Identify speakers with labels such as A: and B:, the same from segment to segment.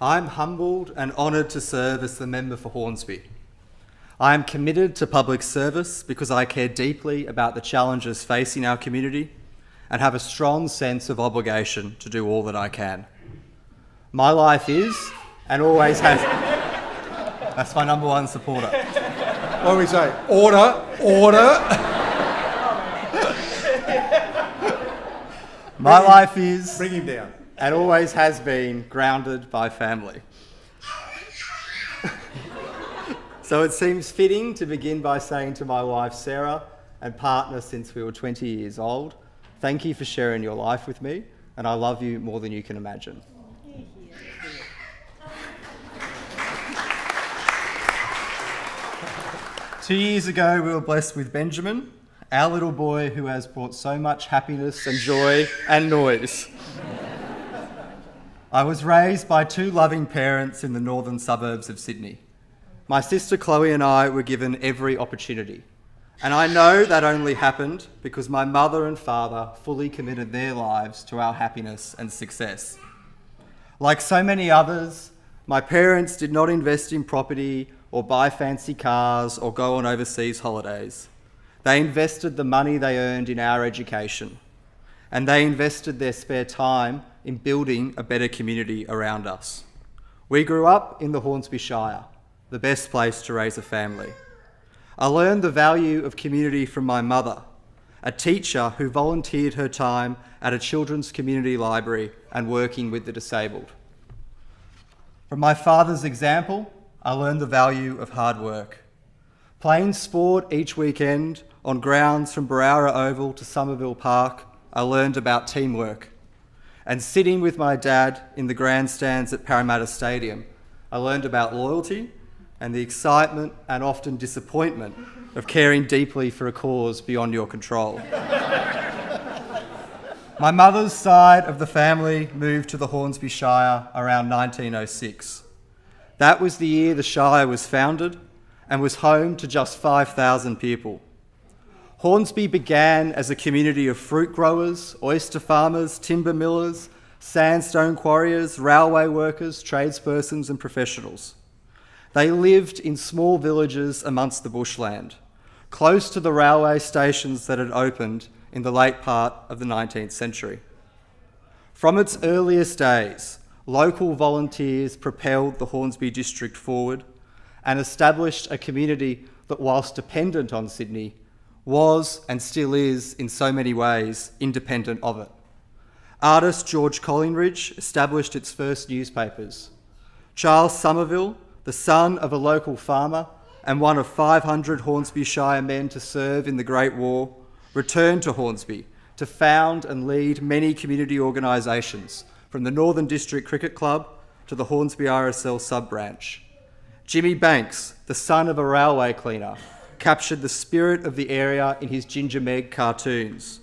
A: I'm humbled and honoured to serve as the member for Hornsby. I am committed to public service because I care deeply about the challenges facing our community and have a strong sense of obligation to do all that I can. My life is, and always has... That's my number one supporter.
B: What do we say? Order, order.
A: My life is...
B: Bring him down.
A: And always has been grounded by family. So it seems fitting to begin by saying to my wife Sarah, and partner since we were 20 years old, thank you for sharing your life with me, and I love you more than you can imagine. 2 years ago, we were blessed with Benjamin, our little boy who has brought so much happiness and joy and noise. I was raised by two loving parents in the northern suburbs of Sydney. My sister Chloe and I were given every opportunity. And I know that only happened because my mother and father fully committed their lives to our happiness and success. Like so many others, my parents did not invest in property or buy fancy cars or go on overseas holidays. They invested the money they earned in our education, and they invested their spare time in building a better community around us. We grew up in the Hornsby Shire, the best place to raise a family. I learned the value of community from my mother, a teacher who volunteered her time at a children's community library and working with the disabled. From my father's example, I learned the value of hard work. Playing sport each weekend on grounds from Barara Oval to Somerville Park, I learned about teamwork. And sitting with my dad in the grandstands at Parramatta Stadium, I learned about loyalty and the excitement and often disappointment of caring deeply for a cause beyond your control. My mother's side of the family moved to the Hornsby Shire around 1906. That was the year the Shire was founded and was home to just 5,000 people. Hornsby began as a community of fruit growers, oyster farmers, timber millers, sandstone quarriers, railway workers, tradespersons and professionals. They lived in small villages amongst the bushland, close to the railway stations that had opened in the late part of the 19th century. From its earliest days, local volunteers propelled the Hornsby district forward and established a community that, whilst dependent on Sydney, was and still is in so many ways independent of it. Artist George Collingridge established its first newspapers. Charles Somerville, the son of a local farmer and one of 500 Hornsby Shire men to serve in the Great War, returned to Hornsby to found and lead many community organisations, from the Northern District Cricket Club to the Hornsby RSL sub-branch. Jimmy Banks, the son of a railway cleaner, captured the spirit of the area in his Ginger Meg cartoons,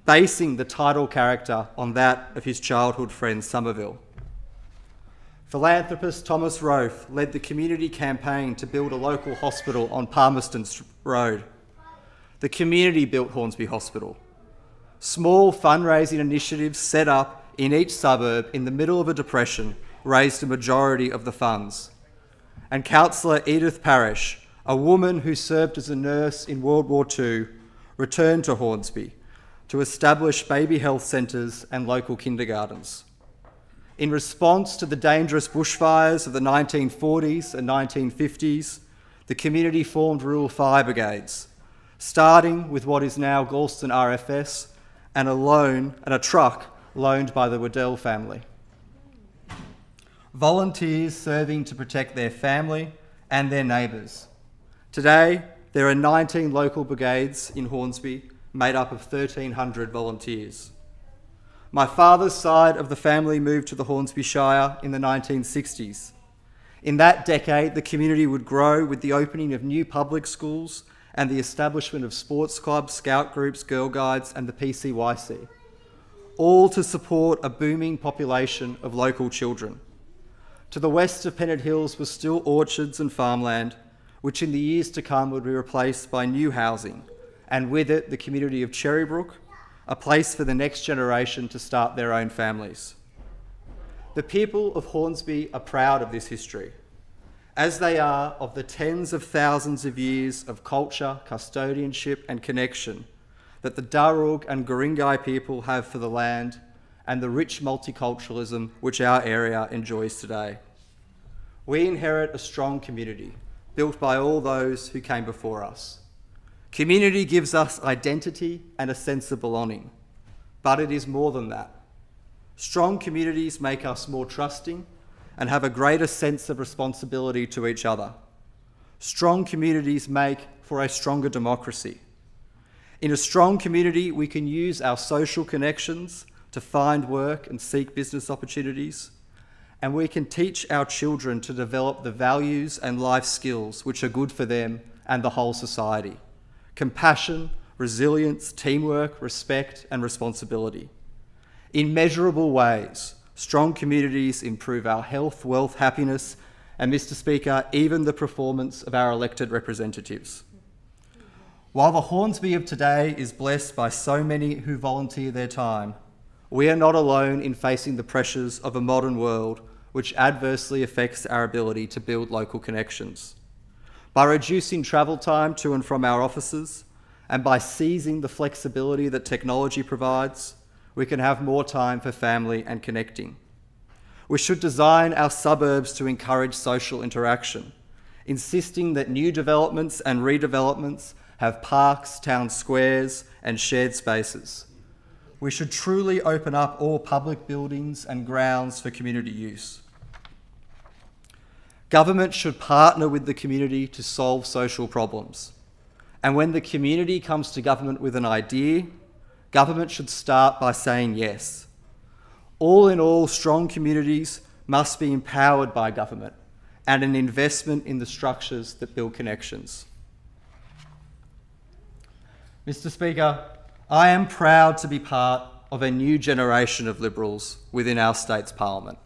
A: basing the title character on that of his childhood friend Somerville. Philanthropist Thomas Roth led the community campaign to build a local hospital on Palmerston Road. The community built Hornsby Hospital. Small fundraising initiatives set up in each suburb in the middle of a depression raised a majority of the funds. And Councillor Edith Parish, a woman who served as a nurse in World War II, returned to Hornsby to establish baby health centres and local kindergartens. In response to the dangerous bushfires of the 1940s and 1950s, the community formed rural fire brigades, starting with what is now Galston RFS and a truck loaned by the Waddell family. Volunteers serving to protect their family and their neighbours. Today, there are 19 local brigades in Hornsby made up of 1,300 volunteers. My father's side of the family moved to the Hornsby Shire in the 1960s. In that decade, the community would grow with the opening of new public schools and the establishment of sports clubs, scout groups, Girl Guides and the PCYC, all to support a booming population of local children. To the west of Pennant Hills were still orchards and farmland, which in the years to come would be replaced by new housing, and with it the community of Cherrybrook, a place for the next generation to start their own families. The people of Hornsby are proud of this history, as they are of the tens of thousands of years of culture, custodianship and connection that the Darug and Guringai people have for the land and the rich multiculturalism which our area enjoys today. We inherit a strong community built by all those who came before us. Community gives us identity and a sense of belonging, but it is more than that. Strong communities make us more trusting and have a greater sense of responsibility to each other. Strong communities make for a stronger democracy. In a strong community, we can use our social connections to find work and seek business opportunities, and we can teach our children to develop the values and life skills which are good for them and the whole society: compassion, resilience, teamwork, respect, and responsibility. In measurable ways, strong communities improve our health, wealth, happiness, and, Mr. Speaker, even the performance of our elected representatives. While the Hornsby of today is blessed by so many who volunteer their time, we are not alone in facing the pressures of a modern world which adversely affects our ability to build local connections. By reducing travel time to and from our offices, and by seizing the flexibility that technology provides, we can have more time for family and connecting. We should design our suburbs to encourage social interaction, insisting that new developments and redevelopments have parks, town squares, and shared spaces. We should truly open up all public buildings and grounds for community use. Government should partner with the community to solve social problems. And when the community comes to government with an idea, government should start by saying yes. All in all, strong communities must be empowered by government and an investment in the structures that build connections. Mr. Speaker, I am proud to be part of a new generation of Liberals within our state's parliament.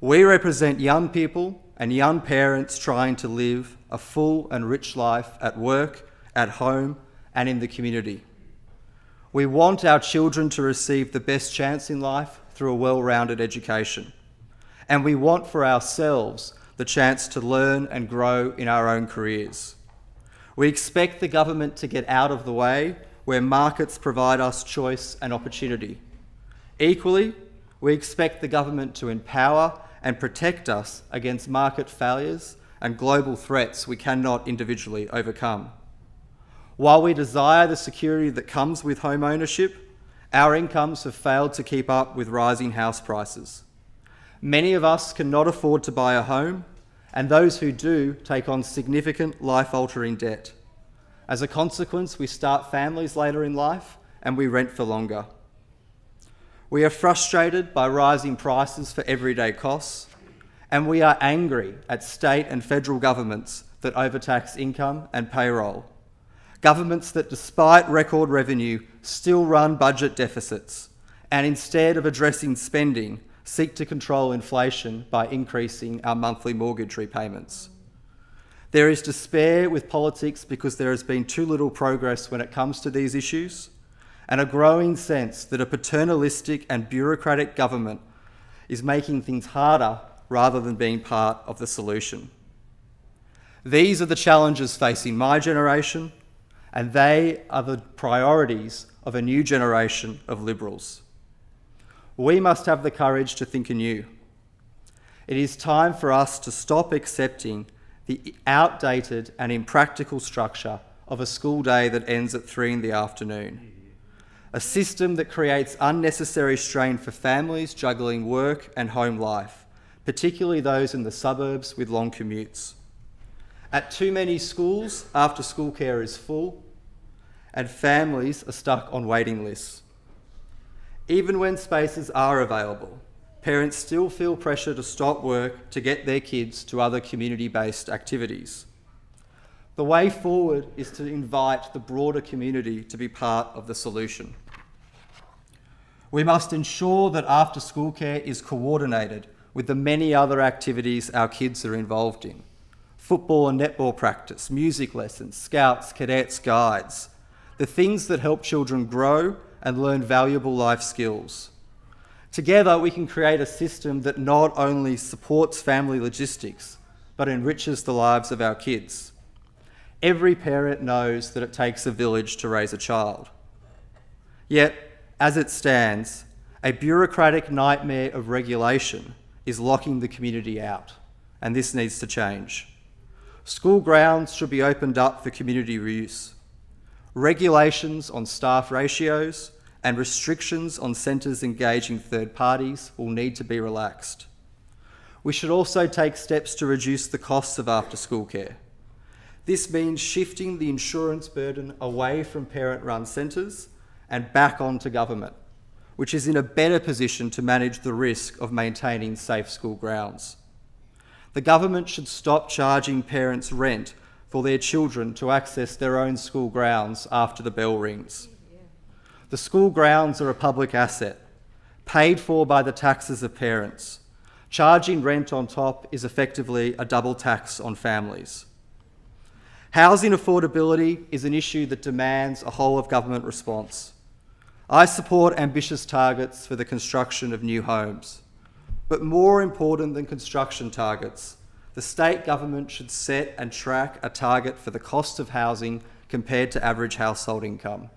A: We represent young people and young parents trying to live a full and rich life at work, at home, and in the community. We want our children to receive the best chance in life through a well-rounded education. And we want for ourselves the chance to learn and grow in our own careers. We expect the government to get out of the way where markets provide us choice and opportunity. Equally, we expect the government to empower and protect us against market failures and global threats we cannot individually overcome. While we desire the security that comes with home ownership, our incomes have failed to keep up with rising house prices. Many of us cannot afford to buy a home, and those who do take on significant life-altering debt. As a consequence, we start families later in life and we rent for longer. We are frustrated by rising prices for everyday costs, and we are angry at state and federal governments that overtax income and payroll. Governments that, despite record revenue, still run budget deficits and, instead of addressing spending, seek to control inflation by increasing our monthly mortgage repayments. There is despair with politics because there has been too little progress when it comes to these issues, and a growing sense that a paternalistic and bureaucratic government is making things harder rather than being part of the solution. These are the challenges facing my generation, and they are the priorities of a new generation of Liberals. We must have the courage to think anew. It is time for us to stop accepting the outdated and impractical structure of a school day that ends at 3 p.m, a system that creates unnecessary strain for families juggling work and home life, particularly those in the suburbs with long commutes. At too many schools, after-school care is full, and families are stuck on waiting lists. Even when spaces are available, parents still feel pressure to stop work to get their kids to other community-based activities. The way forward is to invite the broader community to be part of the solution. We must ensure that after-school care is coordinated with the many other activities our kids are involved in: football and netball practice, music lessons, scouts, cadets, guides, the things that help children grow and learn valuable life skills. Together, we can create a system that not only supports family logistics, but enriches the lives of our kids. Every parent knows that it takes a village to raise a child. Yet, as it stands, a bureaucratic nightmare of regulation is locking the community out, and this needs to change. School grounds should be opened up for community reuse. Regulations on staff ratios and restrictions on centres engaging third parties will need to be relaxed. We should also take steps to reduce the costs of after-school care. This means shifting the insurance burden away from parent-run centres and back onto government, which is in a better position to manage the risk of maintaining safe school grounds. The government should stop charging parents rent for their children to access their own school grounds after the bell rings. The school grounds are a public asset, paid for by the taxes of parents. Charging rent on top is effectively a double tax on families. Housing affordability is an issue that demands a whole-of-government response. I support ambitious targets for the construction of new homes. But more important than construction targets, the state government should set and track a target for the cost of housing compared to average household income,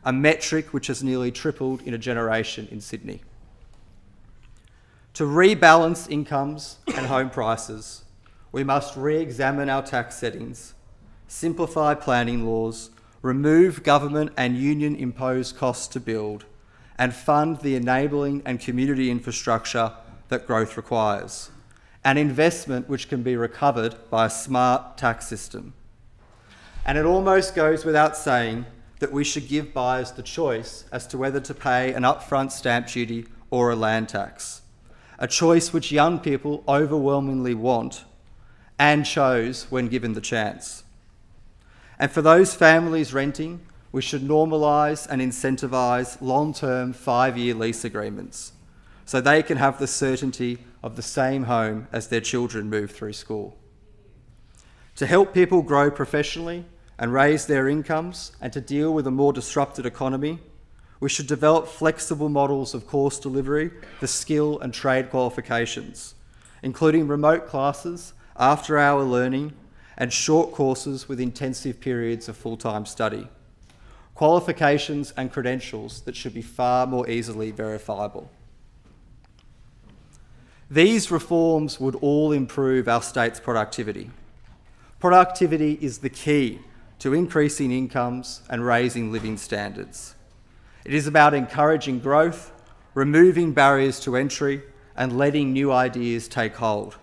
A: a metric which has nearly tripled in a generation in Sydney. To rebalance incomes and home prices, we must re-examine our tax settings, simplify planning laws, remove government and union-imposed costs to build, and fund the enabling and community infrastructure that growth requires, an investment which can be recovered by a smart tax system. And it almost goes without saying that we should give buyers the choice as to whether to pay an upfront stamp duty or a land tax, a choice which young people overwhelmingly want and chose when given the chance. And for those families renting, we should normalise and incentivise long-term 5-year lease agreements so they can have the certainty of the same home as their children move through school. To help people grow professionally and raise their incomes and to deal with a more disrupted economy, we should develop flexible models of course delivery for skill and trade qualifications, including remote classes, after-hour learning, and short courses with intensive periods of full-time study. Qualifications and credentials that should be far more easily verifiable. These reforms would all improve our state's productivity. Productivity is the key to increasing incomes and raising living standards. It is about encouraging growth, removing barriers to entry, and letting new ideas take hold.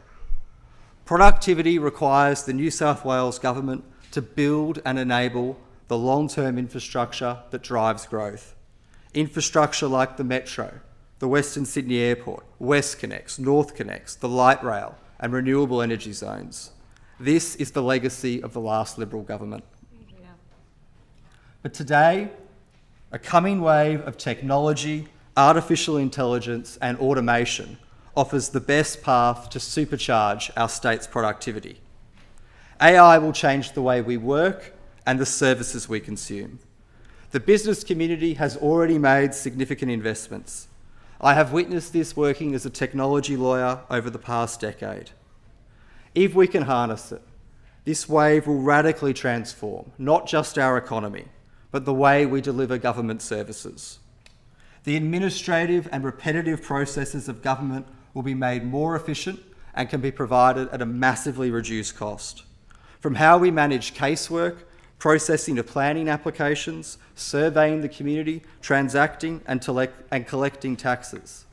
A: Productivity requires the New South Wales Government to build and enable the long-term infrastructure that drives growth. Infrastructure like the Metro, the Western Sydney Airport, WestConnex, NorthConnex, the light rail, and renewable energy zones. This is the legacy of the last Liberal government. Yeah. But today, a coming wave of technology, artificial intelligence, and automation offers the best path to supercharge our state's productivity. AI will change the way we work and the services we consume. The business community has already made significant investments. I have witnessed this working as a technology lawyer over the past decade. If we can harness it, this wave will radically transform not just our economy, but the way we deliver government services. The administrative and repetitive processes of government will be made more efficient and can be provided at a massively reduced cost. From how we manage casework, processing of planning applications, surveying the community, transacting and collecting taxes.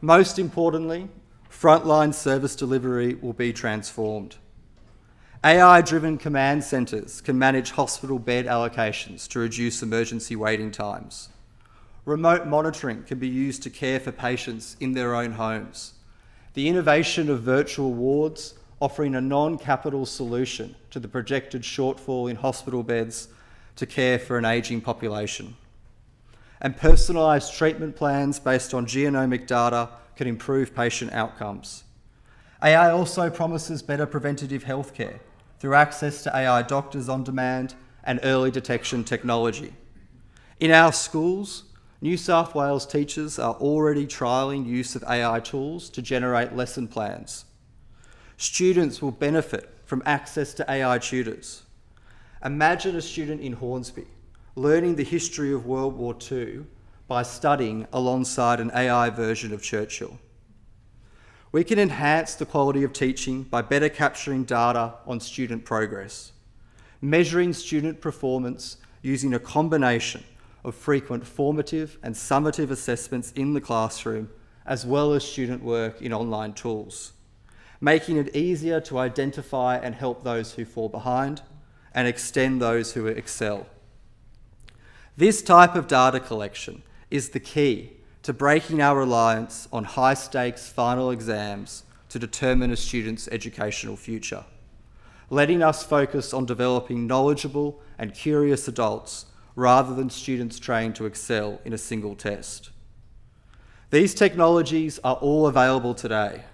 A: Most importantly, frontline service delivery will be transformed. AI-driven command centres can manage hospital bed allocations to reduce emergency waiting times. Remote monitoring can be used to care for patients in their own homes. The innovation of virtual wards, offering a non-capital solution to the projected shortfall in hospital beds to care for an ageing population. And personalised treatment plans based on genomic data can improve patient outcomes. AI also promises better preventative healthcare through access to AI doctors on demand and early detection technology. In our schools, New South Wales teachers are already trialling use of AI tools to generate lesson plans. Students will benefit from access to AI tutors. Imagine a student in Hornsby learning the history of World War II by studying alongside an AI version of Churchill. We can enhance the quality of teaching by better capturing data on student progress, measuring student performance using a combination of frequent formative and summative assessments in the classroom, as well as student work in online tools, making it easier to identify and help those who fall behind and extend those who excel. This type of data collection is the key to breaking our reliance on high-stakes final exams to determine a student's educational future, letting us focus on developing knowledgeable and curious adults rather than students trained to excel in a single test. These technologies are all available today.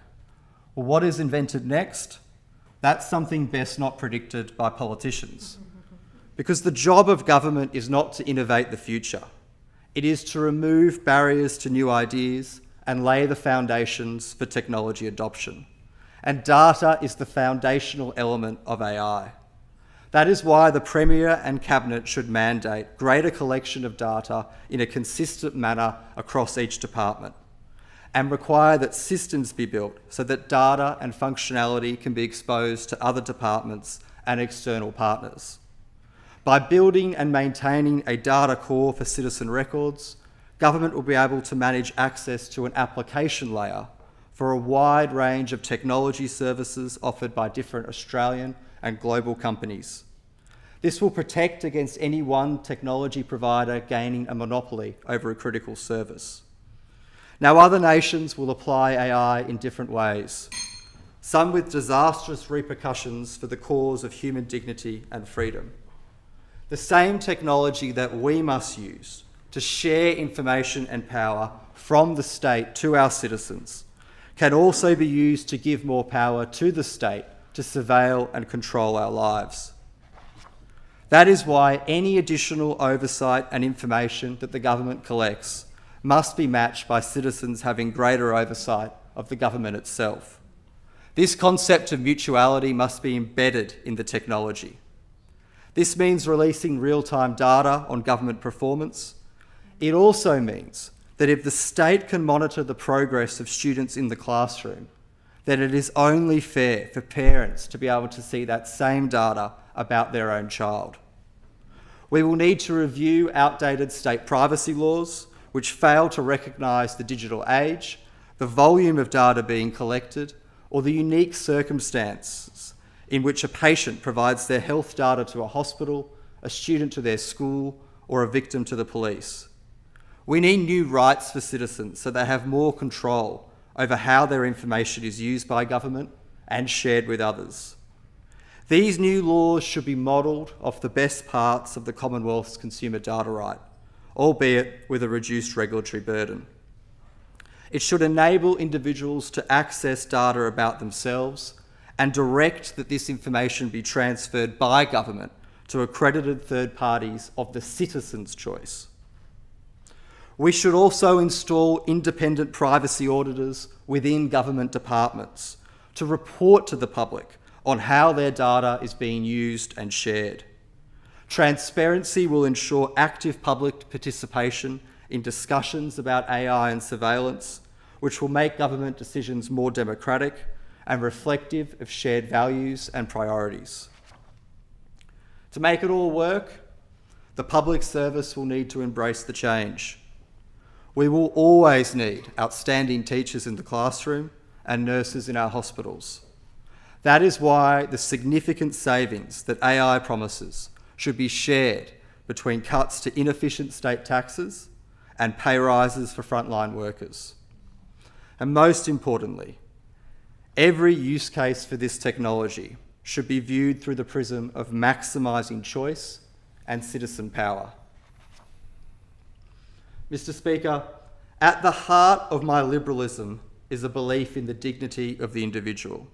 A: Well, what is invented next? That's something best not predicted by politicians. Because the job of government is not to innovate the future. It is to remove barriers to new ideas and lay the foundations for technology adoption. And data is the foundational element of AI. That is why the Premier and Cabinet should mandate greater collection of data in a consistent manner across each department, and require that systems be built so that data and functionality can be exposed to other departments and external partners. By building and maintaining a data core for citizen records, government will be able to manage access to an application layer for a wide range of technology services offered by different Australian and global companies. This will protect against any one technology provider gaining a monopoly over a critical service. Now, other nations will apply AI in different ways, some with disastrous repercussions for the cause of human dignity and freedom. The same technology that we must use to share information and power from the state to our citizens can also be used to give more power to the state to surveil and control our lives. That is why any additional oversight and information that the government collects must be matched by citizens having greater oversight of the government itself. This concept of mutuality must be embedded in the technology. This means releasing real-time data on government performance. It also means that if the state can monitor the progress of students in the classroom, then it is only fair for parents to be able to see that same data about their own child. We will need to review outdated state privacy laws, which fail to recognise the digital age, the volume of data being collected, or the unique circumstances in which a patient provides their health data to a hospital, a student to their school, or a victim to the police. We need new rights for citizens so they have more control over how their information is used by government and shared with others. These new laws should be modelled off the best parts of the Commonwealth's consumer data right, albeit with a reduced regulatory burden. It should enable individuals to access data about themselves and direct that this information be transferred by government to accredited third parties of the citizen's choice. We should also install independent privacy auditors within government departments to report to the public on how their data is being used and shared. Transparency will ensure active public participation in discussions about AI and surveillance, which will make government decisions more democratic and reflective of shared values and priorities. To make it all work, the public service will need to embrace the change. We will always need outstanding teachers in the classroom and nurses in our hospitals. That is why the significant savings that AI promises should be shared between cuts to inefficient state taxes and pay rises for frontline workers. And most importantly, every use case for this technology should be viewed through the prism of maximising choice and citizen power. Mr. Speaker, at the heart of my liberalism is a belief in the dignity of the individual,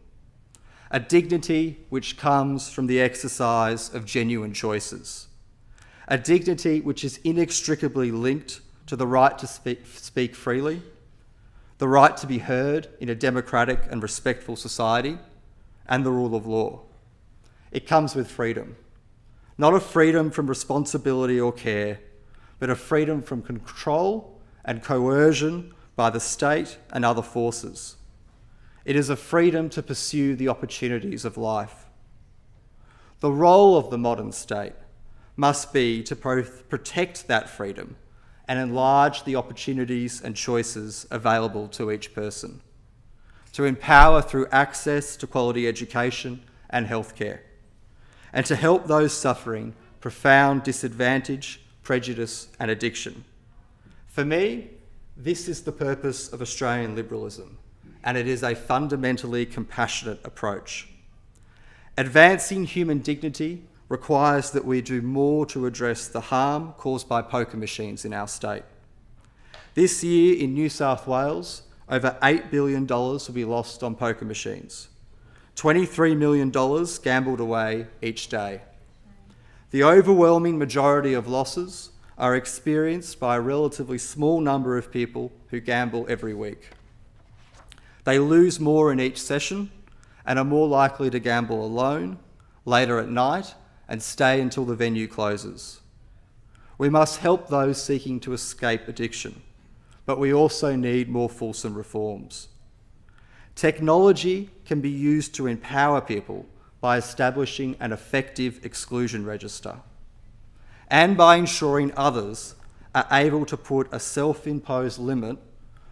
A: a dignity which comes from the exercise of genuine choices, a dignity which is inextricably linked to the right to speak freely, the right to be heard in a democratic and respectful society, and the rule of law. It comes with freedom. Not a freedom from responsibility or care, but a freedom from control and coercion by the state and other forces. It is a freedom to pursue the opportunities of life. The role of the modern state must be to protect that freedom and enlarge the opportunities and choices available to each person, to empower through access to quality education and healthcare, and to help those suffering profound disadvantage, prejudice and addiction. For me, this is the purpose of Australian liberalism, and it is a fundamentally compassionate approach. Advancing human dignity requires that we do more to address the harm caused by poker machines in our state. This year in New South Wales, over $8 billion will be lost on poker machines. $23 million gambled away each day. The overwhelming majority of losses are experienced by a relatively small number of people who gamble every week. They lose more in each session and are more likely to gamble alone, later at night, and stay until the venue closes. We must help those seeking to escape addiction, but we also need more fulsome reforms. Technology can be used to empower people by establishing an effective exclusion register and by ensuring others are able to put a self-imposed limit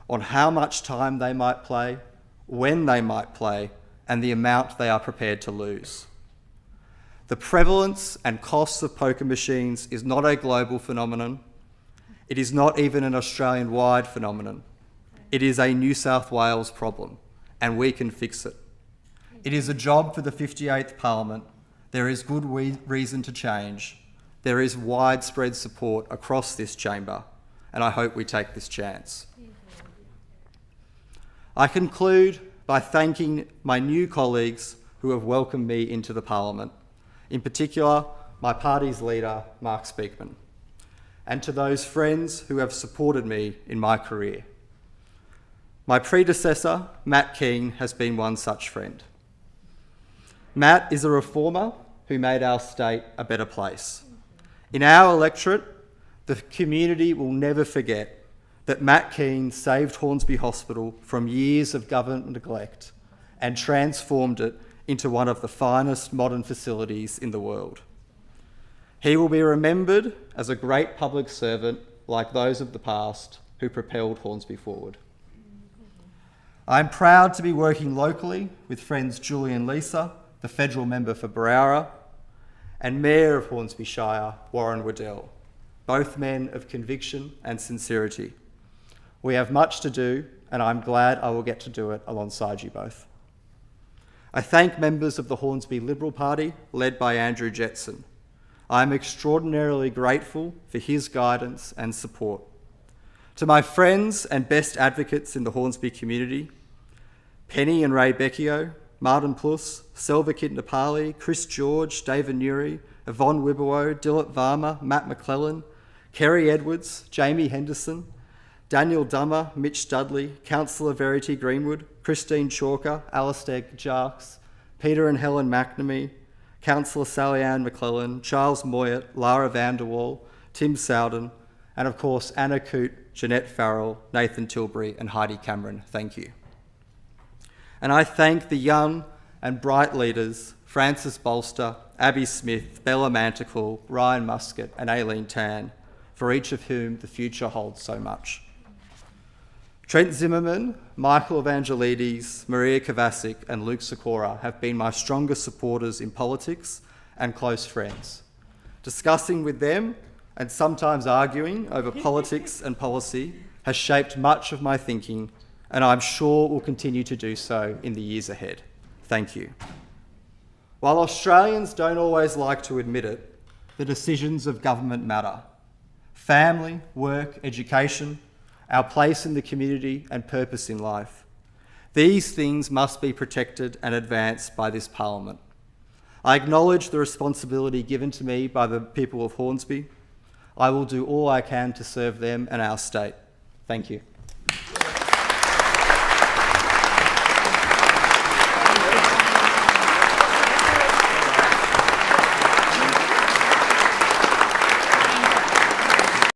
A: on how much time they might play, when they might play, and the amount they are prepared to lose. The prevalence and costs of poker machines is not a global phenomenon. It is not even an Australian-wide phenomenon. It is a New South Wales problem, and we can fix it. It is a job for the 58th Parliament. There is good reason to change. There is widespread support across this chamber, and I hope we take this chance. I conclude by thanking my new colleagues who have welcomed me into the Parliament, in particular my party's leader, Mark Speakman, and to those friends who have supported me in my career. My predecessor, Matt Keane, has been one such friend. Matt is a reformer who made our state a better place. In our electorate, the community will never forget that Matt Keane saved Hornsby Hospital from years of government neglect and transformed it into one of the finest modern facilities in the world. He will be remembered as a great public servant like those of the past who propelled Hornsby forward. I'm proud to be working locally with friends Julie and Lisa, the federal member for Barara, and Mayor of Hornsby Shire, Warren Waddell, both men of conviction and sincerity. We have much to do, and I'm glad I will get to do it alongside you both. I thank members of the Hornsby Liberal Party, led by Andrew Jetson. I am extraordinarily grateful for his guidance and support. To my friends and best advocates in the Hornsby community, Penny and Ray Becchio, Martin Plus, Selva Kidnapali, Chris George, David Newry, Yvonne Wibbewo, Dilip Varma, Matt McClellan, Kerry Edwards, Jamie Henderson, Daniel Dummer, Mitch Dudley, Councillor Verity Greenwood, Christine Chalker, Alistair Jarks, Peter and Helen McNamee, Councillor Sally Ann McClellan, Charles Moyet, Lara Vanderwall, Tim Sowden, and of course Anna Coote, Jeanette Farrell, Nathan Tilbury and Heidi Cameron. Thank you. And I thank the young and bright leaders, Frances Bolster, Abby Smith, Bella Manticore, Ryan Muscat and Aileen Tan, for each of whom the future holds so much. Trent Zimmerman, Michael Evangelides, Maria Kovacic and Luke Sikora have been my strongest supporters in politics and close friends. Discussing with them and sometimes arguing over politics and policy has shaped much of my thinking, and I'm sure will continue to do so in the years ahead. Thank you. While Australians don't always like to admit it, the decisions of government matter. Family, work, education, our place in the community and purpose in life. These things must be protected and advanced by this Parliament. I acknowledge the responsibility given to me by the people of Hornsby. I will do all I can to serve them and our state. Thank you.